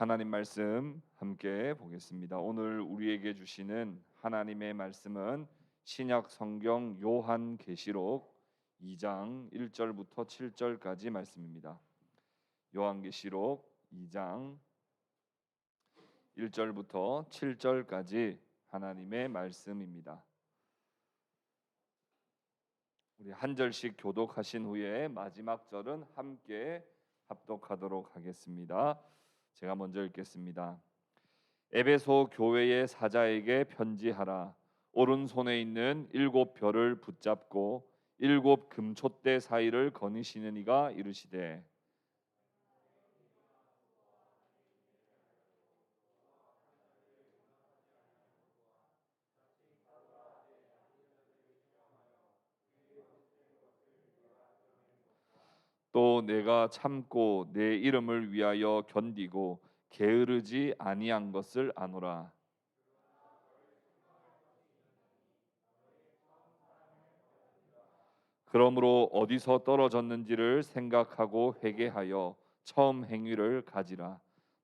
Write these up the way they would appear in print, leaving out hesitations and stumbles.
하나님 말씀 함께 보겠습니다. 오늘 우리에게 주시는 하나님의 말씀은 신약 성경 요한계시록 2장 1절부터 7절까지 말씀입니다. 요한계시록 2장 1절부터 7절까지 하나님의 말씀입니다. 우리 한 절씩 교독하신 후에 마지막 절은 함께 합독하도록 하겠습니다. 제가 먼저 읽겠습니다. 에베소 교회의 사자에게 편지하라. 오른손에 있는 7별을 붙잡고 7금촛대 사이를 거니시는 이가 이르시되, 또 내가 참고 내 이름을 위하여 견디고 게으르지 아니한 것을 아노라. 그러므로 어디서 떨어졌는지를 생각하고 회개하여 처음 행위를 가지라.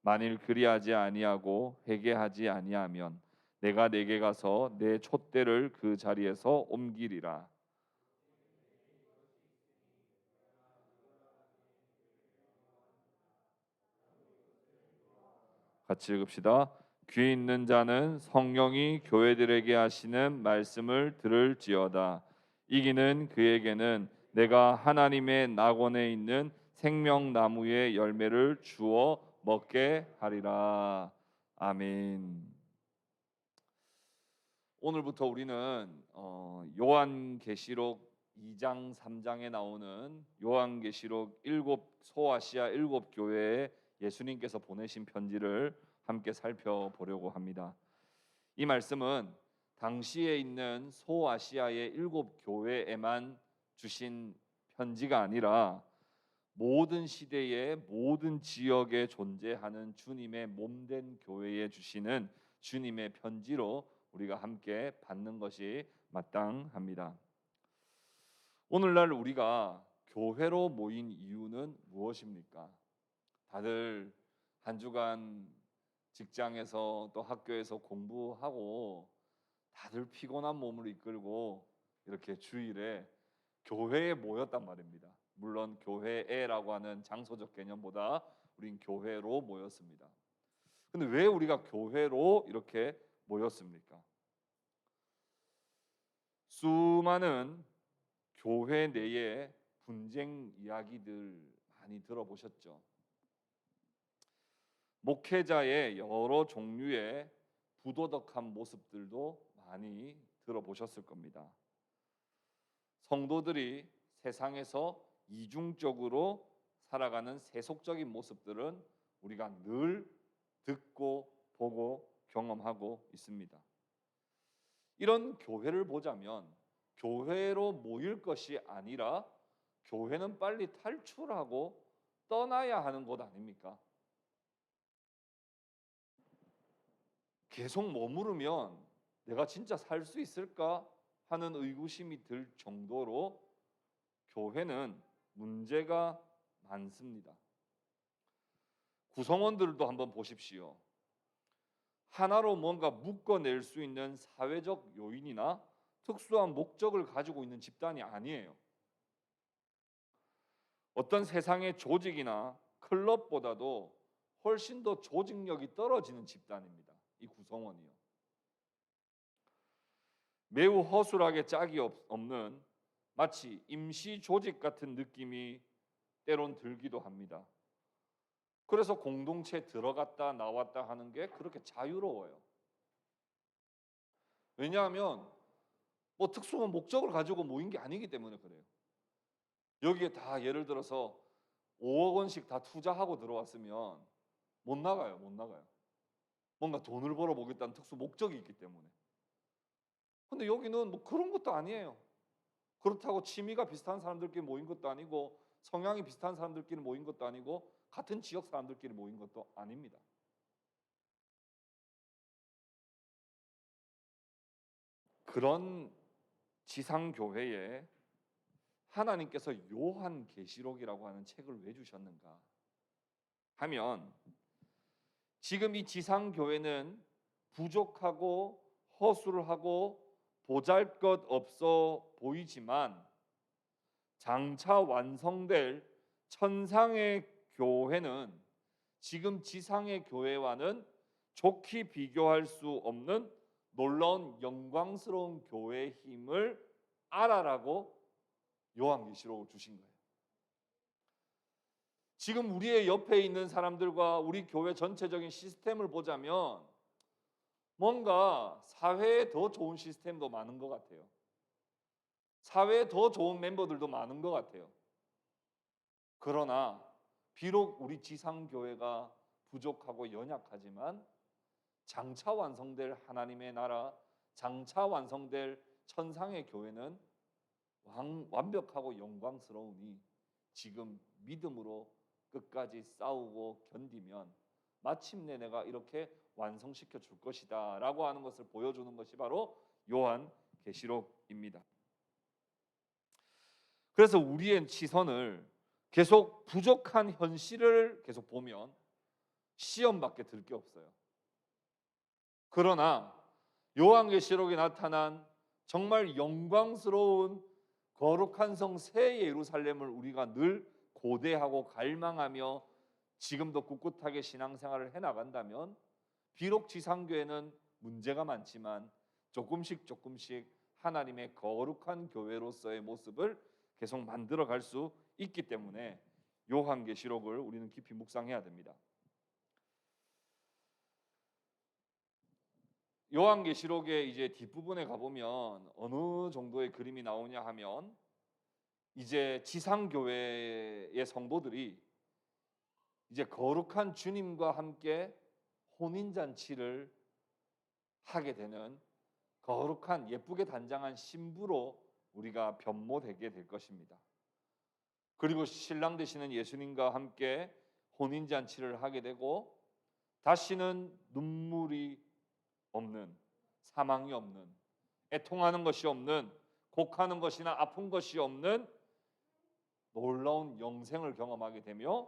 만일 그리하지 아니하고 회개하지 아니하면 내가 내게 가서 내 촛대를 그 자리에서 옮기리라. 같이 읽읍시다. 귀 있는 자는 성령이 교회들에게 하시는 말씀을 들을지어다. 이기는 그에게는 내가 하나님의 낙원에 있는 생명나무의 열매를 주어 먹게 하리라. 아멘. 오늘부터 우리는 요한계시록 2장 3장에 나오는 요한계시록 소아시아 7교회에 예수님께서 보내신 편지를 함께 살펴보려고 합니다. 이 말씀은 당시에 있는 소아시아의 7교회에만 주신 편지가 아니라 모든 시대의 모든 지역에 존재하는 주님의 몸된 교회에 주시는 주님의 편지로 우리가 함께 받는 것이 마땅합니다. 오늘날 우리가 교회로 모인 이유는 무엇입니까? 다들 한 주간 직장에서 또 학교에서 공부하고 다들 피곤한 몸을 이끌고 이렇게 주일에 교회에 모였단 말입니다. 물론 교회에라고 하는 장소적 개념보다 우린 교회로 모였습니다. 근데 왜 우리가 교회로 이렇게 모였습니까? 수많은 교회 내의 분쟁 이야기들 많이 들어보셨죠? 목회자의 여러 종류의 부도덕한 모습들도 많이 들어보셨을 겁니다. 성도들이 세상에서 이중적으로 살아가는 세속적인 모습들은 우리가 늘 듣고 보고 경험하고 있습니다. 이런 교회를 보자면 교회로 모일 것이 아니라 교회는 빨리 탈출하고 떠나야 하는 곳 아닙니까? 계속 머무르면 내가 진짜 살 수 있을까 하는 의구심이 들 정도로 교회는 문제가 많습니다. 구성원들도 한번 보십시오. 하나로 뭔가 묶어낼 수 있는 사회적 요인이나 특수한 목적을 가지고 있는 집단이 아니에요. 어떤 세상의 조직이나 클럽보다도 훨씬 더 조직력이 떨어지는 집단입니다. 이 구성원이요. 매우 허술하게 짝이 없는 마치 임시 조직 같은 느낌이 때론 들기도 합니다. 그래서 공동체에 들어갔다 나왔다 하는 게 그렇게 자유로워요. 왜냐하면 뭐 특수한 목적을 가지고 모인 게 아니기 때문에 그래요. 여기에 다 예를 들어서 5억 원씩 다 투자하고 들어왔으면 못 나가요. 못 나가요. 뭔가 돈을 벌어 보겠다는 특수 목적이 있기 때문에. 근데 여기는 뭐 그런 것도 아니에요. 그렇다고 취미가 비슷한 사람들끼리 모인 것도 아니고 성향이 비슷한 사람들끼리 모인 것도 아니고 같은 지역 사람들끼리 모인 것도 아닙니다. 그런 지상교회에 하나님께서 요한계시록이라고 하는 책을 왜 주셨는가 하면 지금 이 지상교회는 부족하고 허술하고 보잘것없어 보이지만 장차 완성될 천상의 교회는 지금 지상의 교회와는 좋게 비교할 수 없는 놀라운 영광스러운 교회의 힘을 알아라고 요한계시록을 주신 거예요. 지금 우리의 옆에 있는 사람들과 우리 교회 전체적인 시스템을 보자면 뭔가 사회에 더 좋은 시스템도 많은 것 같아요. 사회에 더 좋은 멤버들도 많은 것 같아요. 그러나 비록 우리 지상교회가 부족하고 연약하지만 장차 완성될 하나님의 나라, 장차 완성될 천상의 교회는 완벽하고 영광스러우니 지금 믿음으로 끝까지 싸우고 견디면 마침내 내가 이렇게 완성시켜 줄 것이다 라고 하는 것을 보여주는 것이 바로 요한계시록입니다. 그래서 우리의 시선을 계속 부족한 현실을 계속 보면 시험밖에 들 게 없어요. 그러나 요한계시록에 나타난 정말 영광스러운 거룩한 성 새 예루살렘을 우리가 늘 고대하고 갈망하며 지금도 꿋꿋하게 신앙생활을 해나간다면 비록 지상교회는 문제가 많지만 조금씩 하나님의 거룩한 교회로서의 모습을 계속 만들어갈 수 있기 때문에 요한계시록을 우리는 깊이 묵상해야 됩니다. 요한계시록의 이제 뒷부분에 가보면 어느 정도의 그림이 나오냐 하면 이제 지상교회의 성도들이 이제 거룩한 주님과 함께 혼인잔치를 하게 되는 거룩한 예쁘게 단장한 신부로 우리가 변모되게 될 것입니다. 그리고 신랑 되시는 예수님과 함께 혼인잔치를 하게 되고 다시는 눈물이 없는, 사망이 없는, 애통하는 것이 없는, 곡하는 것이나 아픈 것이 없는 놀라운 영생을 경험하게 되며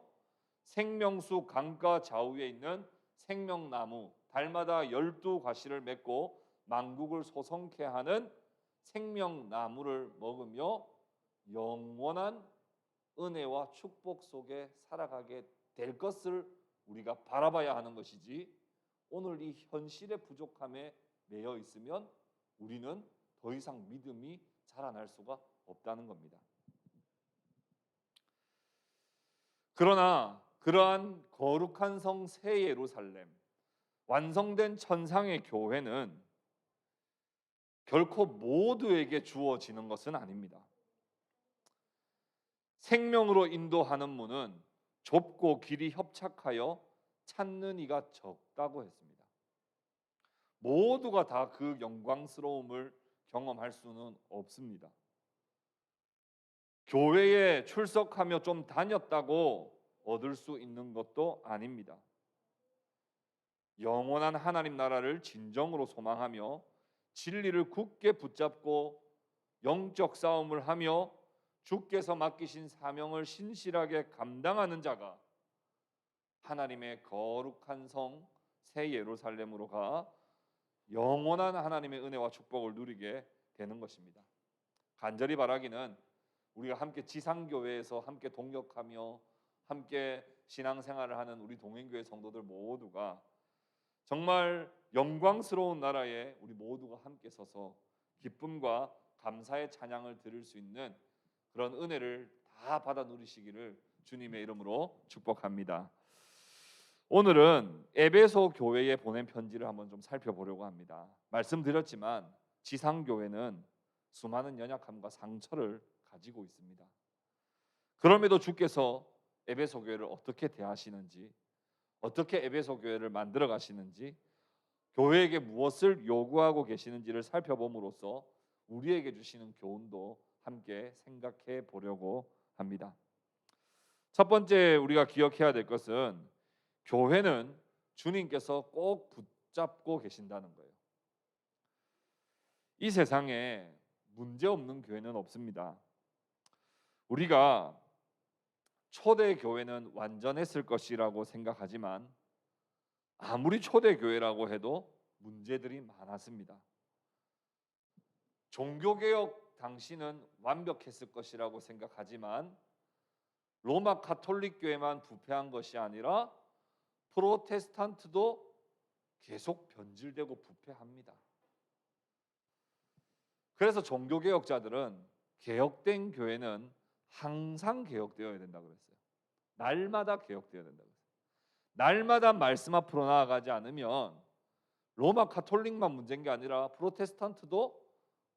생명수 강가 좌우에 있는 생명나무 달마다 12가시를 맺고 만국을 소성케 하는 생명나무를 먹으며 영원한 은혜와 축복 속에 살아가게 될 것을 우리가 바라봐야 하는 것이지, 오늘 이 현실의 부족함에 매여 있으면 우리는 더 이상 믿음이 자라날 수가 없다는 겁니다. 그러나 그러한 거룩한 성 새 예루살렘, 완성된 천상의 교회는 결코 모두에게 주어지는 것은 아닙니다. 생명으로 인도하는 문은 좁고 길이 협착하여 찾는 이가 적다고 했습니다. 모두가 다 그 영광스러움을 경험할 수는 없습니다. 교회에 출석하며 좀 다녔다고 얻을 수 있는 것도 아닙니다. 영원한 하나님 나라를 진정으로 소망하며 진리를 굳게 붙잡고 영적 싸움을 하며 주께서 맡기신 사명을 신실하게 감당하는 자가 하나님의 거룩한 성 새 예루살렘으로 가 영원한 하나님의 은혜와 축복을 누리게 되는 것입니다. 간절히 바라기는 우리가 함께 지상교회에서 함께 동역하며 함께 신앙생활을 하는 우리 동행교회 성도들 모두가 정말 영광스러운 나라에 우리 모두가 함께 서서 기쁨과 감사의 찬양을 드릴 수 있는 그런 은혜를 다 받아 누리시기를 주님의 이름으로 축복합니다. 오늘은 에베소 교회에 보낸 편지를 한번 좀 살펴보려고 합니다. 말씀드렸지만 지상교회는 수많은 연약함과 상처를 가지고 있습니다. 그럼에도 주께서 에베소 교회를 어떻게 대하시는지, 어떻게 에베소 교회를 만들어 가시는지, 교회에게 무엇을 요구하고 계시는지를 살펴봄으로써 우리에게 주시는 교훈도 함께 생각해 보려고 합니다. 첫 번째 우리가 기억해야 될 것은 교회는 주님께서 꼭 붙잡고 계신다는 거예요. 이 세상에 문제 없는 교회는 없습니다. 우리가 초대 교회는 완전했을 것이라고 생각하지만 아무리 초대교회라고 해도 문제들이 많았습니다. 종교개혁 당시는 완벽했을 것이라고 생각하지만 로마 가톨릭 교회만 부패한 것이 아니라 프로테스탄트도 계속 변질되고 부패합니다. 그래서 종교개혁자들은 개혁된 교회는 항상 개혁되어야 된다고 그랬어요. 날마다 개혁되어야 된다고 그랬어요. 날마다 말씀 앞으로 나아가지 않으면 로마 가톨릭만 문제인 게 아니라 프로테스탄트도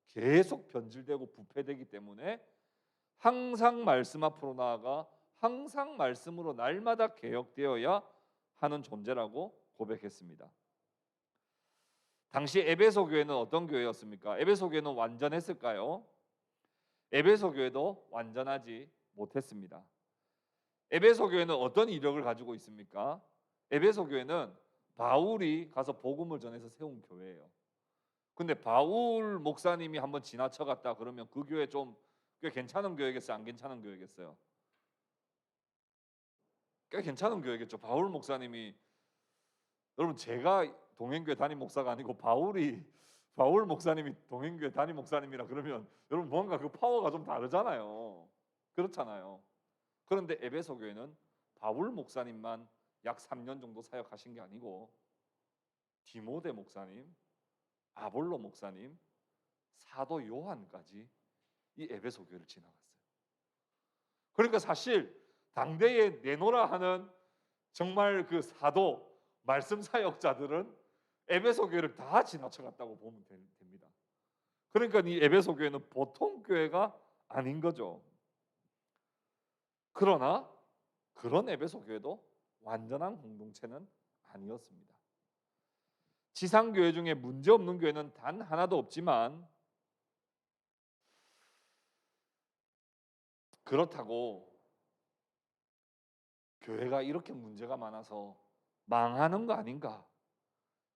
계속 변질되고 부패되기 때문에 항상 말씀 앞으로 나아가 항상 말씀으로 날마다 개혁되어야 하는 존재라고 고백했습니다. 당시 에베소 교회는 어떤 교회였습니까? 에베소 교회는 완전했을까요? 에베소 교회도 완전하지 못했습니다. 에베소 교회는 어떤 이력을 가지고 있습니까? 에베소 교회는 바울이 가서 복음을 전해서 세운 교회예요. 근데 바울 목사님이 한번 지나쳐 갔다 그러면 그 교회 좀 꽤 괜찮은 교회겠어요? 안 괜찮은 교회겠어요? 꽤 괜찮은 교회겠죠. 바울 목사님이, 여러분 제가 동행교회 담임 목사가 아니고 바울 목사님이 동행교회 담임 목사님이라 그러면 여러분 뭔가 그 파워가 좀 다르잖아요. 그렇잖아요. 그런데 에베소 교회는 바울 목사님만 약 3년 정도 사역하신 게 아니고 디모데 목사님, 아볼로 목사님, 사도 요한까지 이 에베소 교회를 지나갔어요. 그러니까 사실 당대에 내노라 하는 정말 그 사도 말씀 사역자들은 에베소 교회를 다 지나쳐갔다고 보면 됩니다. 그러니까 이 에베소 교회는 보통 교회가 아닌 거죠. 그러나 그런 에베소 교회도 완전한 공동체는 아니었습니다. 지상교회 중에 문제없는 교회는 단 하나도 없지만 그렇다고 교회가 이렇게 문제가 많아서 망하는 거 아닌가,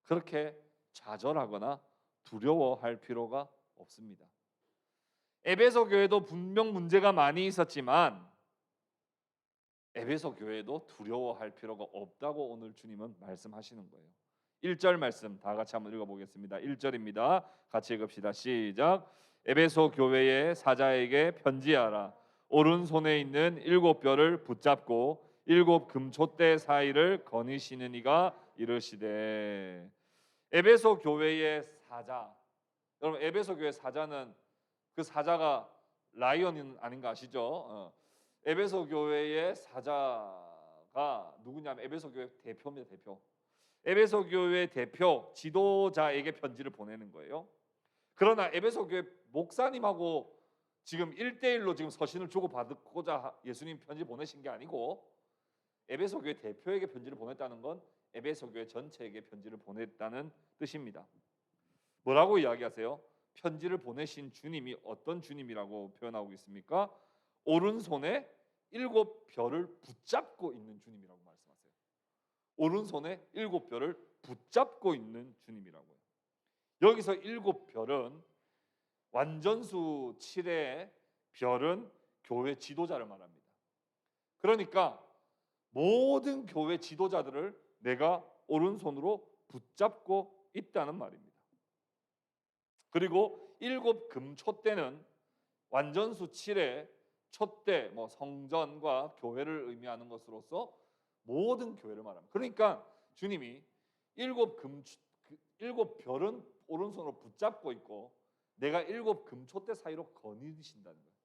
그렇게 좌절하거나 두려워할 필요가 없습니다. 에베소 교회도 분명 문제가 많이 있었지만 에베소 교회도 두려워할 필요가 없다고 오늘 주님은 말씀하시는 거예요. 1절 말씀 다 같이 한번 읽어보겠습니다. 1절입니다. 같이 읽읍시다. 시작. 에베소 교회의 사자에게 편지하라. 오른손에 있는 7뼈를 붙잡고 7 금촛대 사이를 거니시는 이가 이르시되. 에베소 교회의 사자, 여러분 에베소 교회 사자는 그 사자가 라이언은 아닌가 아시죠? 에베소 교회의 사자가 누구냐면 에베소 교회 대표입니다. 대표. 에베소 교회 대표 지도자에게 편지를 보내는 거예요. 그러나 에베소 교회 목사님하고 지금 1대1로 지금 서신을 주고받고자 예수님 편지 보내신 게 아니고 에베소 교회 대표에게 편지를 보냈다는 건 에베소 교회 전체에게 편지를 보냈다는 뜻입니다. 뭐라고 이야기하세요? 편지를 보내신 주님이 어떤 주님이라고 표현하고 있습니까? 오른손에 7뼈를 붙잡고 있는 주님이라고 말씀하세요. 오른손에 7뼈를 붙잡고 있는 주님이라고요. 여기서 7뼈는 완전수 7의 별은 교회 지도자를 말합니다. 그러니까 모든 교회 지도자들을 내가 오른손으로 붙잡고 있다는 말입니다. 그리고 7 금촛대는 완전수 7의 촛대, 성전과 교회를 의미하는 것으로서 모든 교회를 말합니다. 그러니까 주님이 7별은 오른손으로 붙잡고 있고 내가 7 금촛대 사이로 거니신다는 거예요.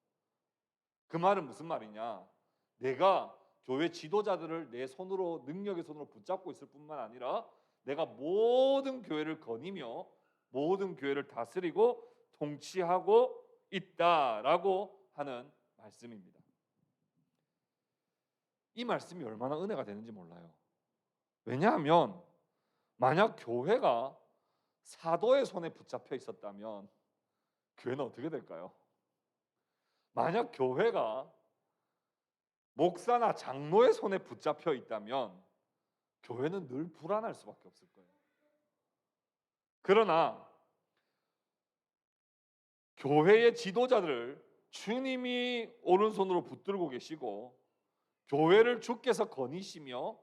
그 말은 무슨 말이냐? 내가 교회 지도자들을 내 손으로, 능력의 손으로 붙잡고 있을 뿐만 아니라 내가 모든 교회를 거니며 모든 교회를 다스리고 통치하고 있다라고 하는 말씀입니다. 이 말씀이 얼마나 은혜가 되는지 몰라요. 왜냐하면 만약 교회가 사도의 손에 붙잡혀 있었다면 교회는 어떻게 될까요? 만약 교회가 목사나 장로의 손에 붙잡혀 있다면 교회는 늘 불안할 수밖에 없을 거예요. 그러나 교회의 지도자들을 주님이 오른손으로 붙들고 계시고 교회를 주께서 거니시며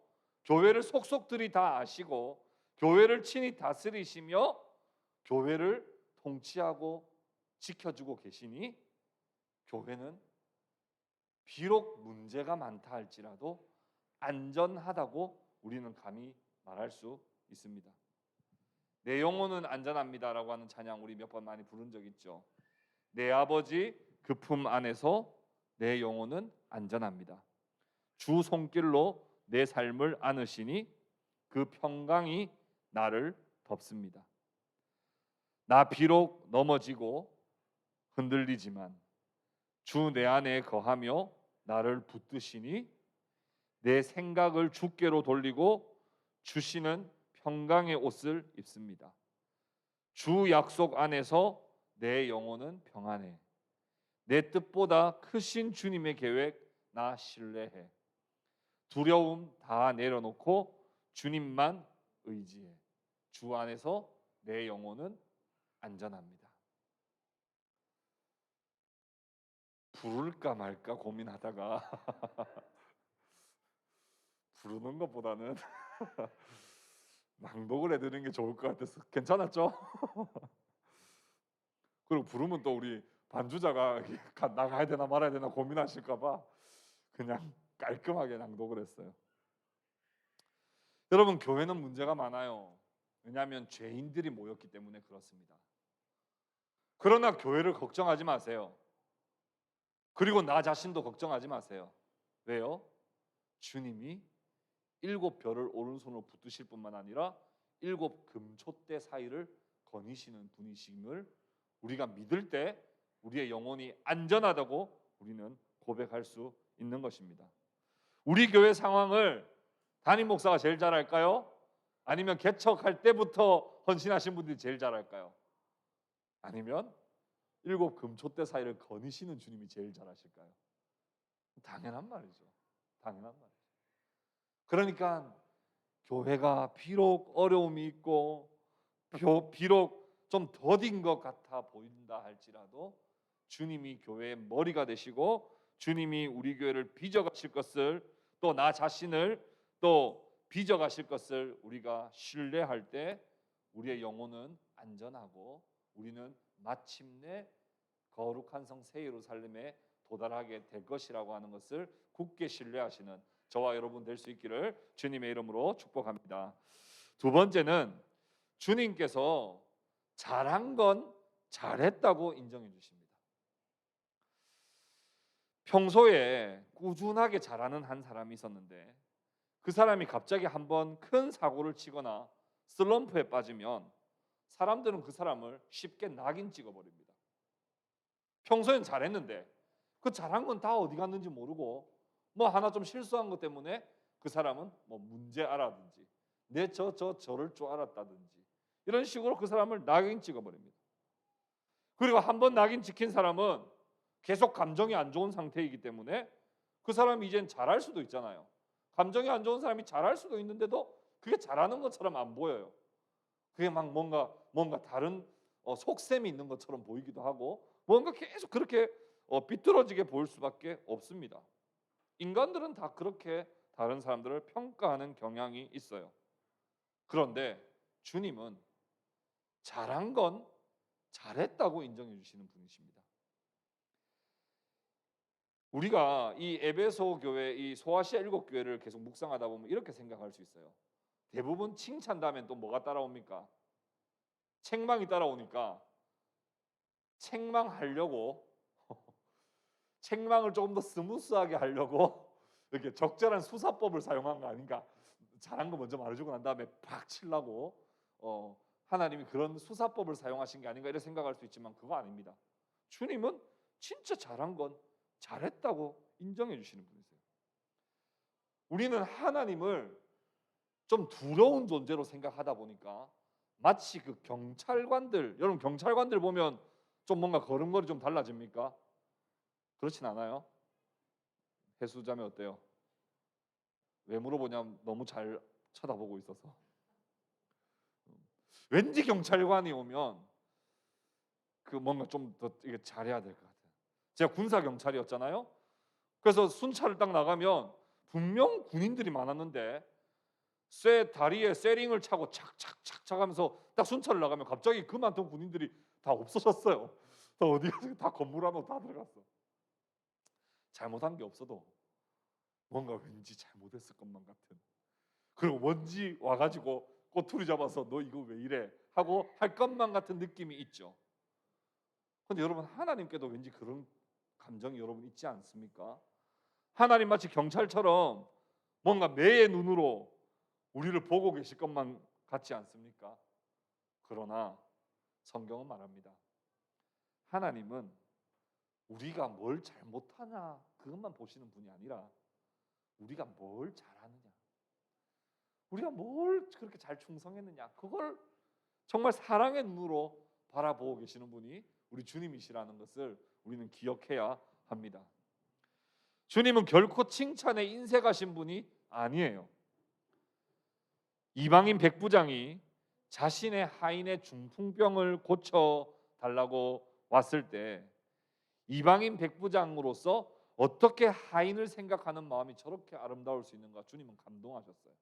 교회를 속속들이 다 아시고 교회를 친히 다스리시며 교회를 통치하고 지켜주고 계시니 교회는 비록 문제가 많다 할지라도 안전하다고 우리는 감히 말할 수 있습니다. 내 영혼은 안전합니다라고 하는 찬양 우리 몇 번 많이 부른 적 있죠. 내 아버지 그 품 안에서 내 영혼은 안전합니다. 주 손길로 내 삶을 안으시니 그 평강이 나를 덮습니다. 나 비록 넘어지고 흔들리지만 주 내 안에 거하며 나를 붙드시니 내 생각을 주께로 돌리고 주시는 평강의 옷을 입습니다. 주 약속 안에서 내 영혼은 평안해. 내 뜻보다 크신 주님의 계획 나 신뢰해. 두려움 다 내려놓고 주님만 의지해. 주 안에서 내 영혼은 안전합니다. 부를까 말까 고민하다가 부르는 것보다는 낭독을 해드리는 게 좋을 것 같아서 괜찮았죠? 그리고 부르면 또 우리 반주자가 나가야 되나 말아야 되나 고민하실까봐 그냥 깔끔하게 낭독을 했어요. 여러분, 교회는 문제가 많아요. 왜냐하면 죄인들이 모였기 때문에 그렇습니다. 그러나 교회를 걱정하지 마세요. 그리고 나 자신도 걱정하지 마세요. 왜요? 주님이 7별을 오른손으로 붙드실 뿐만 아니라 7금촛대 사이를 거니시는 분이심을 우리가 믿을 때 우리의 영혼이 안전하다고 우리는 고백할 수 있는 것입니다. 우리 교회 상황을 담임 목사가 제일 잘 알까요? 아니면 개척할 때부터 헌신하신 분들이 제일 잘 알까요? 아니면 7금촛대 사이를 거니시는 주님이 제일 잘 아실까요? 당연한 말이죠. 당연한 말이죠. 그러니까 교회가 비록 어려움이 있고 비록 좀 더딘 것 같아 보인다 할지라도 주님이 교회의 머리가 되시고 주님이 우리 교회를 빚어가실 것을 또 나 자신을 또 빚어가실 것을 우리가 신뢰할 때 우리의 영혼은 안전하고 우리는 마침내 거룩한 성 새 예루살렘에 도달하게 될 것이라고 하는 것을 굳게 신뢰하시는 저와 여러분 될 수 있기를 주님의 이름으로 축복합니다. 두 번째는 주님께서 잘한 건 잘했다고 인정해 주십니다. 평소에 꾸준하게 잘하는 한 사람이 있었는데 그 사람이 갑자기 한번 큰 사고를 치거나 슬럼프에 빠지면 사람들은 그 사람을 쉽게 낙인 찍어버립니다. 평소엔 잘했는데 그 잘한 건 다 어디 갔는지 모르고 뭐 하나 좀 실수한 것 때문에 그 사람은 뭐 문제 알아든지 저럴 줄 알았다든지 이런 식으로 그 사람을 낙인 찍어버립니다. 그리고 한번 낙인 찍힌 사람은 계속 감정이 안 좋은 상태이기 때문에 그 사람이 이젠 잘할 수도 있잖아요. 감정이 안 좋은 사람이 잘할 수도 있는데도 그게 잘하는 것처럼 안 보여요. 그게 막 뭔가 다른 속셈이 있는 것처럼 보이기도 하고 뭔가 계속 그렇게 비뚤어지게 보일 수밖에 없습니다. 인간들은 다 그렇게 다른 사람들을 평가하는 경향이 있어요. 그런데 주님은 잘한 건 잘했다고 인정해 주시는 분이십니다. 우리가 이 에베소 교회, 이 소아시아 7교회를 계속 묵상하다 보면 이렇게 생각할 수 있어요. 대부분 칭찬 다음엔 또 뭐가 따라옵니까? 책망이 따라오니까 책망하려고 책망을 조금 더 스무스하게 하려고 이렇게 적절한 수사법을 사용한 거 아닌가? 잘한 거 먼저 말해주고 난 다음에 팍 치려고 하나님이 그런 수사법을 사용하신 게 아닌가 이렇게 생각할 수 있지만 그거 아닙니다. 주님은 진짜 잘한 건 잘했다고 인정해 주시는 분이세요. 우리는 하나님을 좀 두려운 존재로 생각하다 보니까 마치 그 경찰관들, 여러분 경찰관들 보면 좀 뭔가 걸음걸이 좀 달라집니까? 그렇진 않아요? 해수자매 어때요? 왜 물어보냐면 너무 잘 쳐다보고 있어서. 왠지 경찰관이 오면 그 뭔가 좀 더 이게 잘해야 될 것 같아요. 제가 군사 경찰이었잖아요. 그래서 순찰을 딱 나가면 분명 군인들이 많았는데 쇠 다리에 쇠링을 차고 착착착착 하면서 딱 순찰을 나가면 갑자기 그 많던 군인들이 다 없어졌어요. 다 어디 가서 다 건물 안으로 다 들어갔어. 잘못한 게 없어도 뭔가 왠지 잘못했을 것만 같은, 그리고 먼지 와가지고 꼬투리 잡아서 너 이거 왜 이래 하고 할 것만 같은 느낌이 있죠. 근데 여러분, 하나님께도 왠지 그런 감정이 여러분 있지 않습니까? 하나님 마치 경찰처럼 뭔가 매의 눈으로 우리를 보고 계실 것만 같지 않습니까? 그러나 성경은 말합니다. 하나님은 우리가 뭘 잘못하냐 그것만 보시는 분이 아니라 우리가 뭘 잘하느냐, 우리가 뭘 그렇게 잘 충성했느냐, 그걸 정말 사랑의 눈으로 바라보고 계시는 분이 우리 주님이시라는 것을 우리는 기억해야 합니다. 주님은 결코 칭찬에 인색하신 분이 아니에요. 이방인 백부장이 자신의 하인의 중풍병을 고쳐 달라고 왔을 때 이방인 백부장으로서 어떻게 하인을 생각하는 마음이 저렇게 아름다울 수 있는가, 주님은 감동하셨어요.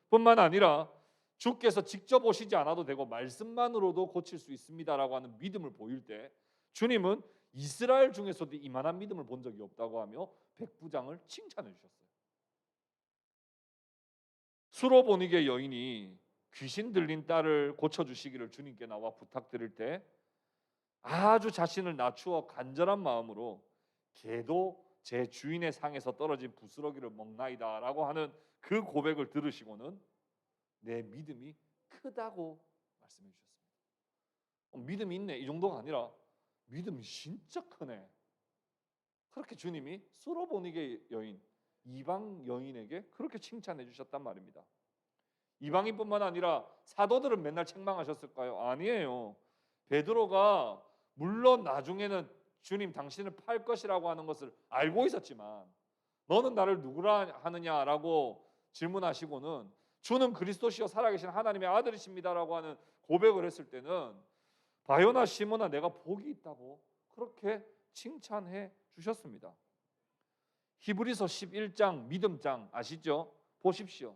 뿐만 아니라 주께서 직접 오시지 않아도 되고 말씀만으로도 고칠 수 있습니다라고 하는 믿음을 보일 때 주님은 이스라엘 중에서도 이만한 믿음을 본 적이 없다고 하며 백부장을 칭찬해 주셨어요. 수로보니게 여인이 귀신 들린 딸을 고쳐주시기를 주님께 나와 부탁드릴 때 아주 자신을 낮추어 간절한 마음으로 개도 제 주인의 상에서 떨어진 부스러기를 먹나이다 라고 하는 그 고백을 들으시고는 내 믿음이 크다고 말씀해 주셨습니다. 믿음이 있네 이 정도가 아니라 믿음이 진짜 크네, 그렇게 주님이 수로보니게 여인, 이방 여인에게 그렇게 칭찬해 주셨단 말입니다. 이방인뿐만 아니라 사도들은 맨날 책망하셨을까요? 아니에요. 베드로가 물론 나중에는 주님 당신을 팔 것이라고 하는 것을 알고 있었지만 너는 나를 누구라 하느냐라고 질문하시고는 주는 그리스도시요 살아계신 하나님의 아들이십니다라고 하는 고백을 했을 때는 바요나 시몬아 내가 복이 있다고 그렇게 칭찬해 주셨습니다. 히브리서 11장 믿음장 아시죠? 보십시오.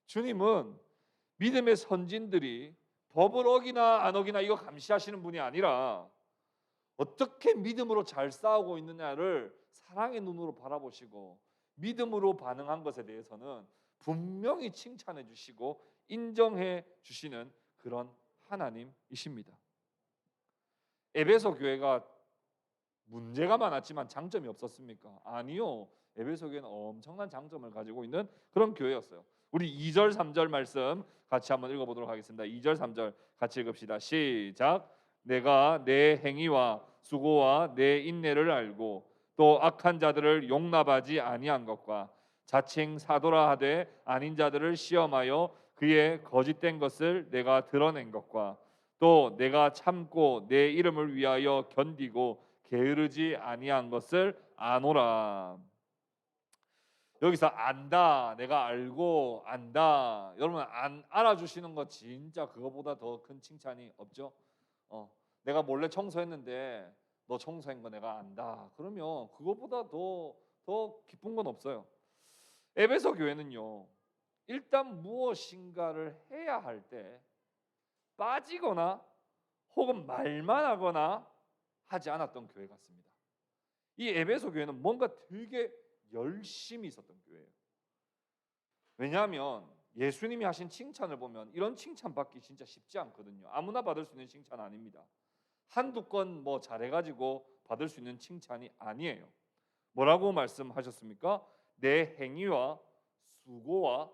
주님은 믿음의 선진들이 법을 어기나 안 어기나 이거 감시하시는 분이 아니라 어떻게 믿음으로 잘 싸우고 있느냐를 사랑의 눈으로 바라보시고 믿음으로 반응한 것에 대해서는 분명히 칭찬해 주시고 인정해 주시는 그런 하나님이십니다. 에베소 교회가 문제가 많았지만 장점이 없었습니까? 아니요. 에베소 교회는 엄청난 장점을 가지고 있는 그런 교회였어요. 우리 2절 3절 말씀 같이 한번 읽어보도록 하겠습니다. 2절 3절 같이 읽읍시다. 시작. 내가 내 행위와 수고와 내 인내를 알고 또 악한 자들을 용납하지 아니한 것과 자칭 사도라 하되 아닌 자들을 시험하여 그의 거짓된 것을 내가 드러낸 것과 또 내가 참고 내 이름을 위하여 견디고 게으르지 아니한 것을 아노라. 여기서 안다, 내가 알고 안다. 여러분 알아주시는 거 진짜 그거보다 더 큰 칭찬이 없죠. 내가 몰래 청소했는데 너 청소한 거 내가 안다. 그러면 그거보다 더 기쁜 건 없어요. 에베소 교회는요, 일단 무엇인가를 해야 할 때 빠지거나 혹은 말만 하거나 하지 않았던 교회 같습니다. 이 에베소 교회는 뭔가 되게 열심히 있었던 교회예요. 왜냐하면 예수님이 하신 칭찬을 보면 이런 칭찬 받기 진짜 쉽지 않거든요. 아무나 받을 수 있는 칭찬 아닙니다. 한두 건 뭐 잘해가지고 받을 수 있는 칭찬이 아니에요. 뭐라고 말씀하셨습니까? 내 행위와 수고와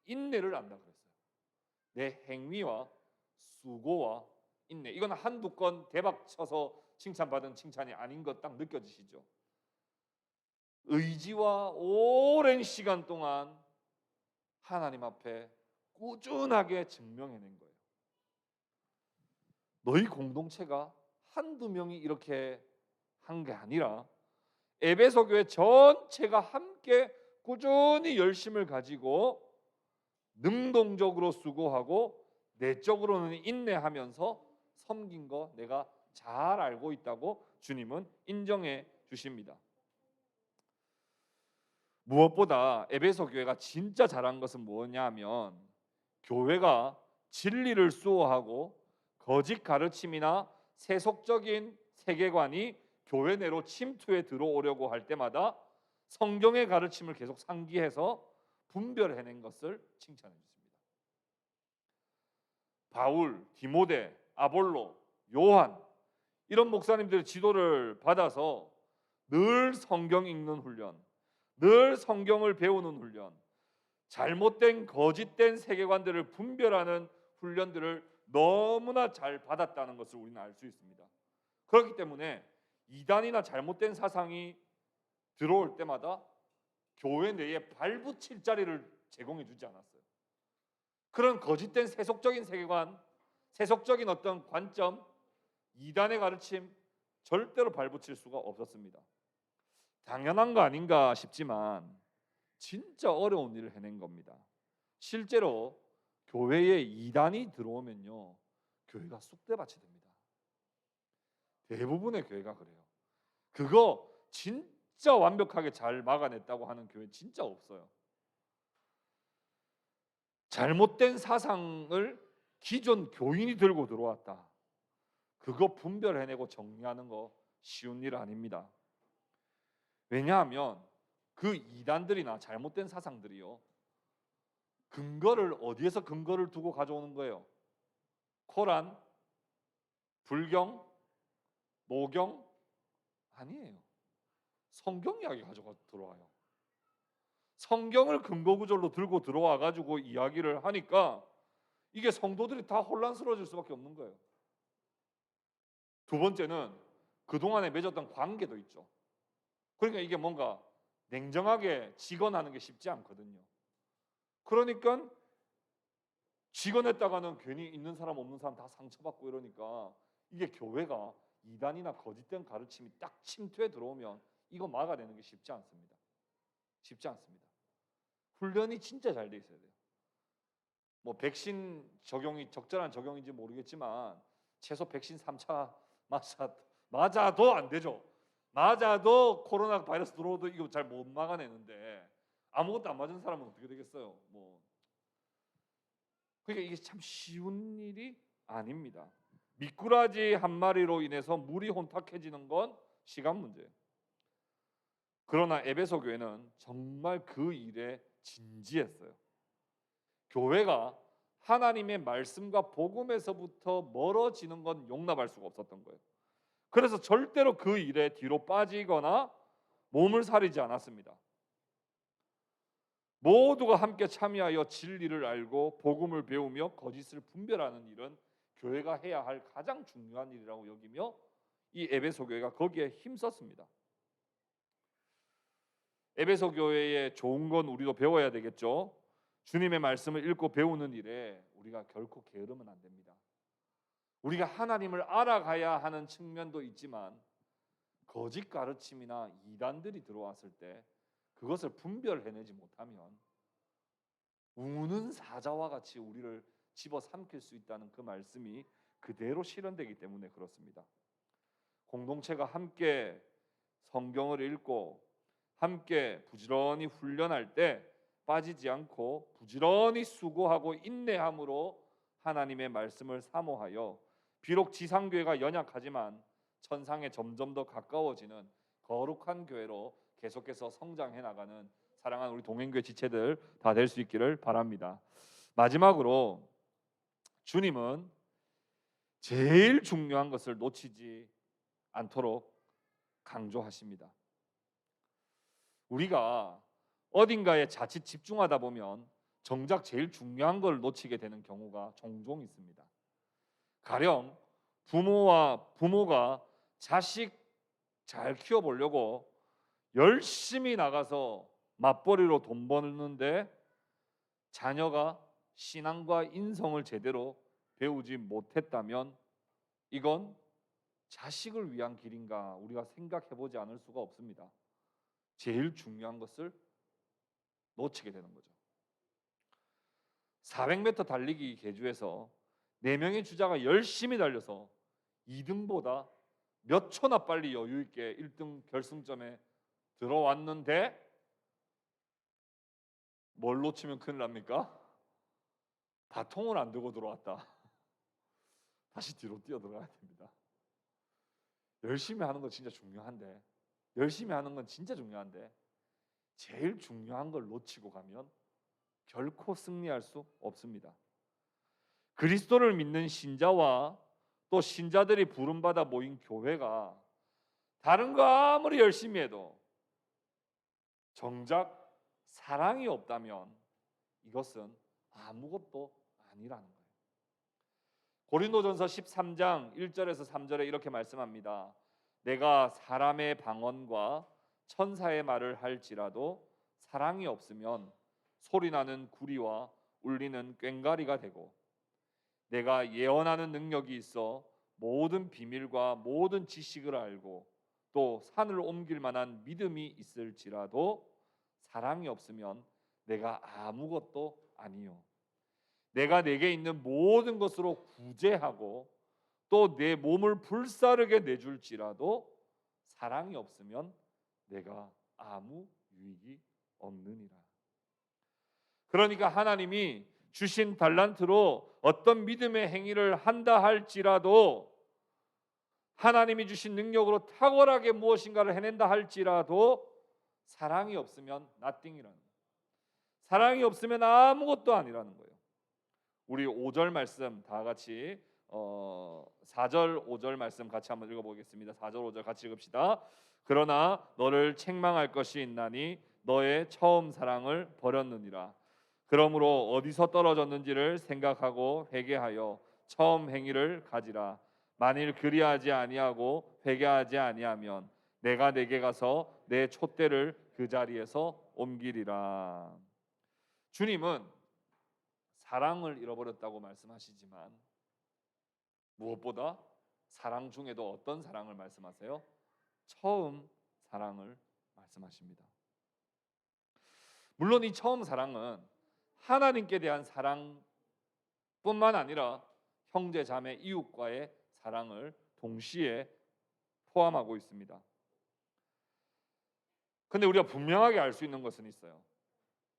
인내를 안다 그랬어요. 내 행위와 수고와 인내. 이건 한두 건 대박 쳐서 칭찬받은 칭찬이 아닌 것 딱 느껴지시죠? 의지와 오랜 시간 동안 하나님 앞에 꾸준하게 증명해낸 거예요. 너희 공동체가 한두 명이 이렇게 한 게 아니라 에베소 교회 전체가 함께 꾸준히 열심을 가지고 능동적으로 수고하고 내적으로는 인내하면서 섬긴 거 내가 잘 알고 있다고 주님은 인정해 주십니다. 무엇보다 에베소 교회가 진짜 잘한 것은 뭐냐면 교회가 진리를 수호하고 거짓 가르침이나 세속적인 세계관이 교회 내로 침투해 들어오려고 할 때마다 성경의 가르침을 계속 상기해서 분별해낸 것을 칭찬해 주십니다. 바울, 디모데, 아볼로, 요한 이런 목사님들의 지도를 받아서 늘 성경 읽는 훈련, 늘 성경을 배우는 훈련, 잘못된 거짓된 세계관들을 분별하는 훈련들을 너무나 잘 받았다는 것을 우리는 알 수 있습니다. 그렇기 때문에 이단이나 잘못된 사상이 들어올 때마다 교회 내에 발붙일 자리를 제공해 주지 않았어요. 그런 거짓된 세속적인 세계관, 세속적인 어떤 관점, 이단의 가르침 절대로 발붙일 수가 없었습니다. 당연한 거 아닌가 싶지만 진짜 어려운 일을 해낸 겁니다. 실제로 교회에 이단이 들어오면요, 교회가 쑥대밭이 됩니다. 대부분의 교회가 그래요. 그거 진짜 완벽하게 잘 막아냈다고 하는 교회 진짜 없어요. 잘못된 사상을 기존 교인이 들고 들어왔다. 그거 분별해내고 정리하는 거 쉬운 일 아닙니다. 왜냐하면 그 이단들이나 잘못된 사상들이요, 근거를 어디에서 근거를 두고 가져오는 거예요? 코란, 불경, 모경 아니에요. 성경 이야기 가지고 들어와요. 성경을 근거 구절로 들고 들어와 가지고 이야기를 하니까 이게 성도들이 다 혼란스러워질 수밖에 없는 거예요. 두 번째는 그동안에 맺었던 관계도 있죠. 그러니까 이게 뭔가 냉정하게 직언하는 게 쉽지 않거든요. 그러니까 직언했다가는 괜히 있는 사람 없는 사람 다 상처받고 이러니까 이게 교회가 이단이나 거짓된 가르침이 딱 침투해 들어오면 이거 막아내는 게 쉽지 않습니다. 쉽지 않습니다. 훈련이 진짜 잘 돼 있어야 돼요. 뭐 백신 적용이 적절한 적용인지 모르겠지만 최소 백신 3차 맞아도 안 되죠. 맞아도 코로나 바이러스 들어오도 이거 잘 못 막아내는데 아무것도 안 맞은 사람은 어떻게 되겠어요? 뭐 그러니까 이게 참 쉬운 일이 아닙니다. 미꾸라지 한 마리로 인해서 물이 혼탁해지는 건 시간 문제예요. 그러나 에베소 교회는 정말 그 일에 진지했어요. 교회가 하나님의 말씀과 복음에서부터 멀어지는 건 용납할 수가 없었던 거예요. 그래서 절대로 그 일에 뒤로 빠지거나 몸을 사리지 않았습니다. 모두가 함께 참여하여 진리를 알고 복음을 배우며 거짓을 분별하는 일은 교회가 해야 할 가장 중요한 일이라고 여기며 이 에베소 교회가 거기에 힘썼습니다. 에베소 교회의 좋은 건 우리도 배워야 되겠죠. 주님의 말씀을 읽고 배우는 일에 우리가 결코 게으르면 안 됩니다. 우리가 하나님을 알아가야 하는 측면도 있지만 거짓 가르침이나 이단들이 들어왔을 때 그것을 분별해내지 못하면 우는 사자와 같이 우리를 집어삼킬 수 있다는 그 말씀이 그대로 실현되기 때문에 그렇습니다. 공동체가 함께 성경을 읽고 함께 부지런히 훈련할 때 빠지지 않고 부지런히 수고하고 인내함으로 하나님의 말씀을 사모하여 비록 지상교회가 연약하지만 천상에 점점 더 가까워지는 거룩한 교회로 계속해서 성장해 나가는 사랑하는 우리 동행교회 지체들 다 될 수 있기를 바랍니다. 마지막으로 주님은 제일 중요한 것을 놓치지 않도록 강조하십니다. 우리가 어딘가에 자칫 집중하다 보면 정작 제일 중요한 걸 놓치게 되는 경우가 종종 있습니다. 가령 부모가 자식 잘 키워보려고 열심히 나가서 맞벌이로 돈 버는데 자녀가 신앙과 인성을 제대로 배우지 못했다면 이건 자식을 위한 길인가 우리가 생각해보지 않을 수가 없습니다. 제일 중요한 것을 놓치게 되는 거죠. 400m 달리기 계주에서 4명의 주자가 열심히 달려서 2등보다 몇 초나 빨리 여유 있게 1등 결승점에 들어왔는데 뭘 놓치면 큰일 납니까? 바통을 안 들고 들어왔다. 다시 뒤로 뛰어 들어가야 됩니다. 열심히 하는 건 진짜 중요한데, 열심히 하는 건 진짜 중요한데 제일 중요한 걸 놓치고 가면 결코 승리할 수 없습니다. 그리스도를 믿는 신자와 또 신자들이 부름받아 모인 교회가 다른 거 아무리 열심히 해도 정작 사랑이 없다면 이것은 아무것도 아니라는 거예요. 고린도전서 13장 1절에서 3절에 이렇게 말씀합니다. 내가 사람의 방언과 천사의 말을 할지라도 사랑이 없으면 소리나는 구리와 울리는 꽹과리가 되고, 내가 예언하는 능력이 있어 모든 비밀과 모든 지식을 알고 또 산을 옮길 만한 믿음이 있을지라도 사랑이 없으면 내가 아무것도 아니요. 내가 내게 있는 모든 것으로 구제하고 또 내 몸을 불사르게 내줄지라도 사랑이 없으면 내가 아무 유익이 없느니라. 그러니까 하나님이 주신 달란트로 어떤 믿음의 행위를 한다 할지라도, 하나님이 주신 능력으로 탁월하게 무엇인가를 해낸다 할지라도 사랑이 없으면 nothing이라는 거예요. 사랑이 없으면 아무것도 아니라는 거예요. 우리 5절 말씀 다 같이 4절 5절 말씀 같이 한번 읽어보겠습니다. 4절 5절 같이 읽읍시다. 그러나 너를 책망할 것이 있나니 너의 처음 사랑을 버렸느니라. 그러므로 어디서 떨어졌는지를 생각하고 회개하여 처음 행위를 가지라. 만일 그리하지 아니하고 회개하지 아니하면 내가 내게 가서 내 촛대를 그 자리에서 옮기리라. 주님은 사랑을 잃어버렸다고 말씀하시지만 무엇보다 사랑 중에도 어떤 사랑을 말씀하세요? 처음 사랑을 말씀하십니다. 물론 이 처음 사랑은 하나님께 대한 사랑뿐만 아니라 형제 자매 이웃과의 사랑을 동시에 포함하고 있습니다. 근데 우리가 분명하게 알 수 있는 것은 있어요.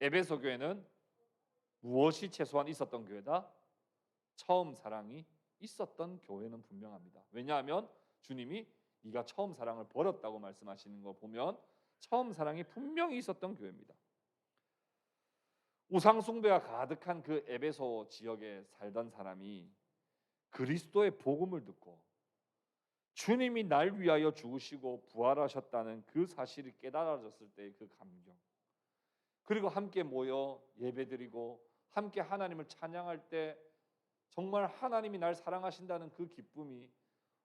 에베소 교회는 무엇이 최소한 있었던 교회다? 처음 사랑이 있었던 교회는 분명합니다. 왜냐하면 주님이 네가 처음 사랑을 버렸다고 말씀하시는 거 보면 처음 사랑이 분명히 있었던 교회입니다. 우상 숭배가 가득한 그 에베소 지역에 살던 사람이 그리스도의 복음을 듣고 주님이 날 위하여 죽으시고 부활하셨다는 그 사실이 깨달아졌을 때의 그 감격, 그리고 함께 모여 예배드리고 함께 하나님을 찬양할 때 정말 하나님이 날 사랑하신다는 그 기쁨이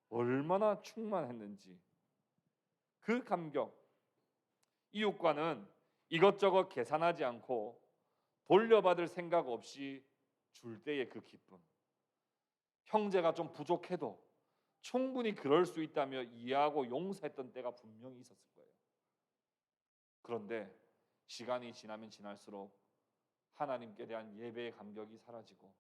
얼마나 충만했는지, 그 감격, 이웃과는 이것저것 계산하지 않고 돌려받을 생각 없이 줄 때의 그 기쁨, 형제가 좀 부족해도 충분히 그럴 수 있다며 이해하고 용서했던 때가 분명히 있었을 거예요. 그런데 시간이 지나면 지날수록 하나님께 대한 예배의 감격이 사라지고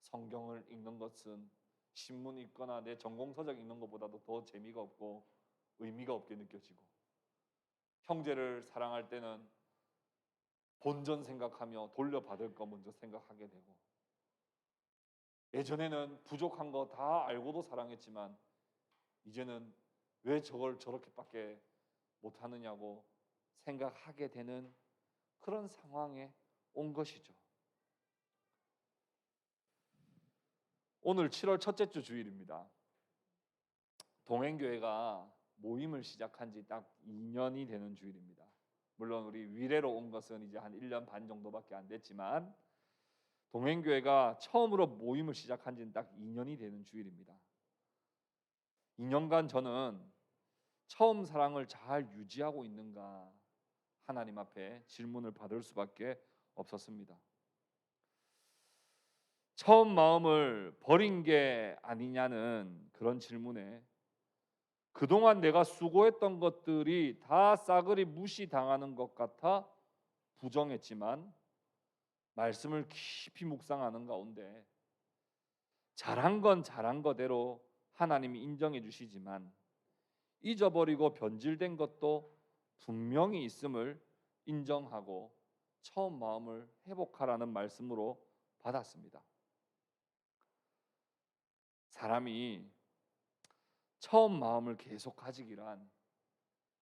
성경을 읽는 것은 신문 읽거나 내 전공서적 읽는 것보다도 더 재미가 없고 의미가 없게 느껴지고, 형제를 사랑할 때는 본전 생각하며 돌려받을 거 먼저 생각하게 되고, 예전에는 부족한 거 다 알고도 사랑했지만 이제는 왜 저걸 저렇게밖에 못하느냐고 생각하게 되는 그런 상황에 온 것이죠. 오늘 7월 첫째 주 주일입니다. 동행교회가 모임을 시작한 지 딱 2년이 되는 주일입니다. 물론 우리 위례로 온 것은 이제 한 1년 반 정도밖에 안 됐지만 동행교회가 처음으로 모임을 시작한 지는 딱 2년이 되는 주일입니다. 2년간 저는 처음 사랑을 잘 유지하고 있는가 하나님 앞에 질문을 받을 수밖에 없었습니다. 처음 마음을 버린 게 아니냐는 그런 질문에 그동안 내가 수고했던 것들이 다 싸그리 무시당하는 것 같아 부정했지만 말씀을 깊이 묵상하는 가운데 잘한 건 잘한 거대로 하나님이 인정해 주시지만 잊어버리고 변질된 것도 분명히 있음을 인정하고 처음 마음을 회복하라는 말씀으로 받았습니다. 사람이 처음 마음을 계속 가지기란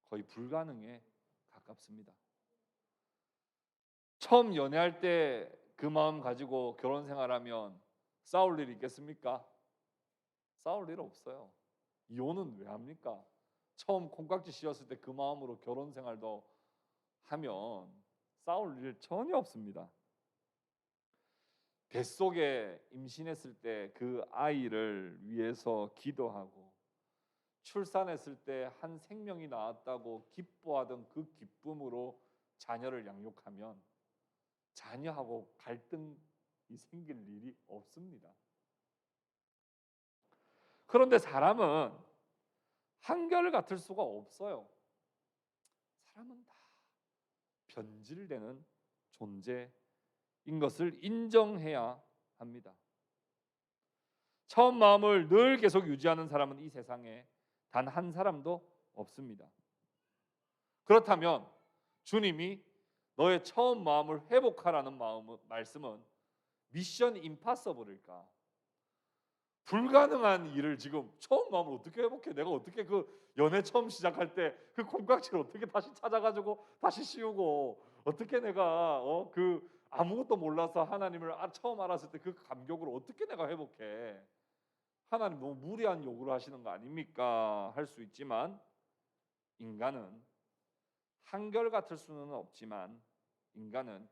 거의 불가능에 가깝습니다. 처음 연애할 때 그 마음 가지고 결혼 생활하면 싸울 일이 있겠습니까? 싸울 일 없어요. 이혼은 왜 합니까? 처음 콩깍지 씌웠을 때 그 마음으로 결혼 생활도 하면 싸울 일 전혀 없습니다. 뱃속에 임신했을 때 그 아이를 위해서 기도하고 출산했을 때 한 생명이 나왔다고 기뻐하던 그 기쁨으로 자녀를 양육하면 자녀하고 갈등이 생길 일이 없습니다. 그런데 사람은 한결 같을 수가 없어요. 사람은 다 변질되는 존재인 것을 인정해야 합니다. 처음 마음을 늘 계속 유지하는 사람은 이 세상에 단 한 사람도 없습니다. 그렇다면 주님이 너의 처음 마음을 회복하라는 말씀은 미션 임파서블일까? 불가능한 일을 지금 처음 마음을 어떻게 회복해? 내가 어떻게 그 연애 처음 시작할 때 그 콩깍지를 어떻게 다시 찾아가지고 다시 씌우고 어떻게 내가 그 아무것도 몰라서 하나님을 처음 알았을 때 그 감격을 어떻게 내가 회복해? 하나님 너무 무리한 요구를 하시는 거 아닙니까? 할 수 있지만 인간은 한결 같을 수는 없지만 인간은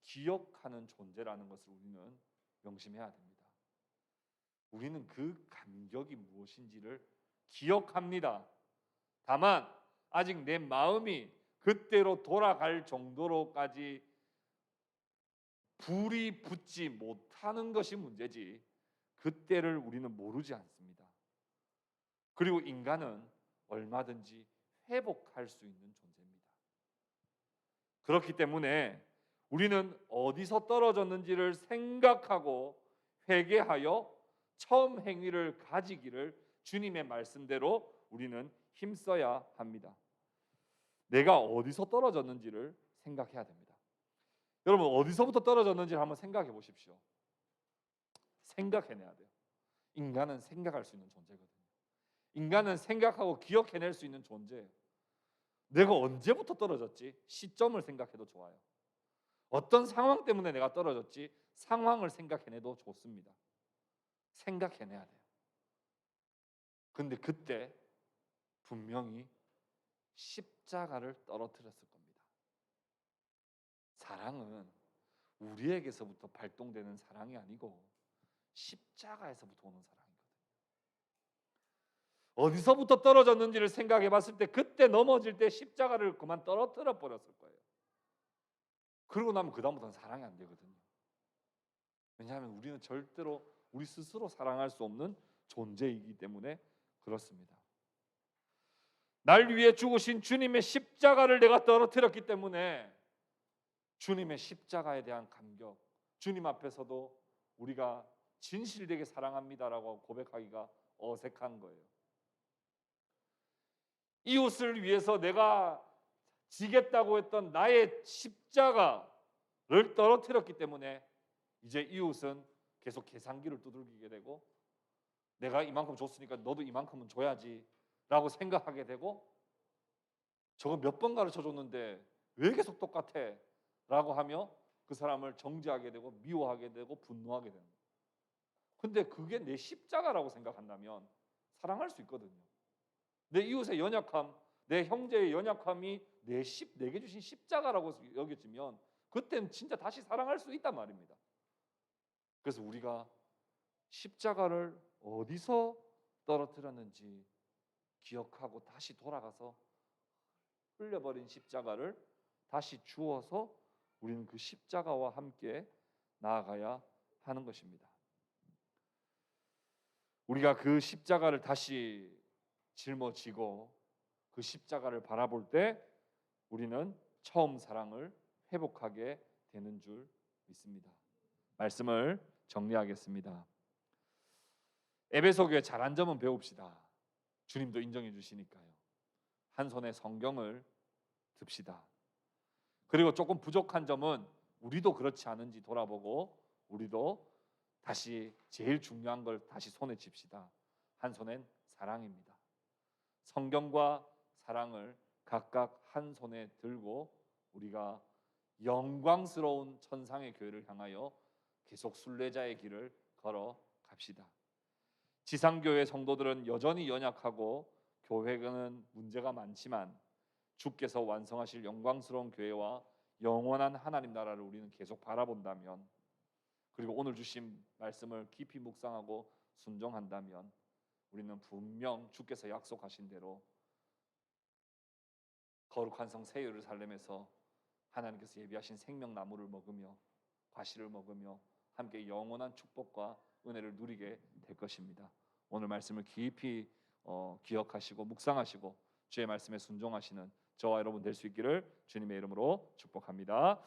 기억하는 존재라는 것을 우리는 명심해야 됩니다. 우리는 그 감격이 무엇인지를 기억합니다. 다만 아직 내 마음이 그때로 돌아갈 정도로까지 불이 붙지 못하는 것이 문제지 그때를 우리는 모르지 않습니다. 그리고 인간은 얼마든지 회복할 수 있는 존재입니다. 그렇기 때문에 우리는 어디서 떨어졌는지를 생각하고 회개하여 처음 행위를 가지기를 주님의 말씀대로 우리는 힘써야 합니다. 내가 어디서 떨어졌는지를 생각해야 됩니다. 여러분 어디서부터 떨어졌는지를 한번 생각해 보십시오. 생각해내야 돼요. 인간은 생각할 수 있는 존재거든요. 인간은 생각하고 기억해낼 수 있는 존재예요. 내가 언제부터 떨어졌지? 시점을 생각해도 좋아요. 어떤 상황 때문에 내가 떨어졌지? 상황을 생각해내도 좋습니다. 생각해내야 돼요. 근데 그때 분명히 십자가를 떨어뜨렸을 겁니다. 사랑은 우리에게서부터 발동되는 사랑이 아니고 십자가에서부터 오는 사랑이거든요. 어디서부터 떨어졌는지를 생각해 봤을 때 그때 넘어질 때 십자가를 그만 떨어뜨려 버렸을 거예요. 그러고 나면 그 다음부터는 사랑이 안 되거든요. 왜냐하면 우리는 절대로 우리 스스로 사랑할 수 없는 존재이기 때문에 그렇습니다. 날 위해 죽으신 주님의 십자가를 내가 떨어뜨렸기 때문에 주님의 십자가에 대한 감격, 주님 앞에서도 우리가 진실되게 사랑합니다라고 고백하기가 어색한 거예요. 이웃을 위해서 내가 지겠다고 했던 나의 십자가를 떨어뜨렸기 때문에 이제 이웃은 계속 계산기를 두들기게 되고 내가 이만큼 줬으니까 너도 이만큼은 줘야지 라고 생각하게 되고 저거 몇 번 가르쳐 줬는데 왜 계속 똑같아? 라고 하며 그 사람을 정죄하게 되고 미워하게 되고 분노하게 되는 거예요. 근데 그게 내 십자가라고 생각한다면 사랑할 수 있거든요. 내 이웃의 연약함, 내 형제의 연약함이 내게 주신 십자가라고 여겨지면 그때는 진짜 다시 사랑할 수 있단 말입니다. 그래서 우리가 십자가를 어디서 떨어뜨렸는지 기억하고 다시 돌아가서 흘려버린 십자가를 다시 주워서 우리는 그 십자가와 함께 나아가야 하는 것입니다. 우리가 그 십자가를 다시 짊어지고 그 십자가를 바라볼 때 우리는 처음 사랑을 회복하게 되는 줄 믿습니다. 말씀을 정리하겠습니다. 에베소 교회 잘한 점은 배웁시다. 주님도 인정해 주시니까요. 한 손에 성경을 듭시다. 그리고 조금 부족한 점은 우리도 그렇지 않은지 돌아보고 우리도 다시 제일 중요한 걸 다시 손에 쥡시다. 한 손엔 사랑입니다. 성경과 사랑을 각각 한 손에 들고 우리가 영광스러운 천상의 교회를 향하여 계속 순례자의 길을 걸어 갑시다. 지상교회 성도들은 여전히 연약하고 교회는 문제가 많지만 주께서 완성하실 영광스러운 교회와 영원한 하나님 나라를 우리는 계속 바라본다면, 그리고 오늘 주신 말씀을 깊이 묵상하고 순종한다면 우리는 분명 주께서 약속하신 대로 거룩한 성 새 예루살렘에서 하나님께서 예비하신 생명나무를 먹으며 과실을 먹으며 함께 영원한 축복과 은혜를 누리게 될 것입니다. 오늘 말씀을 깊이 기억하시고 묵상하시고 주의 말씀에 순종하시는 저와 여러분 될 수 있기를 주님의 이름으로 축복합니다.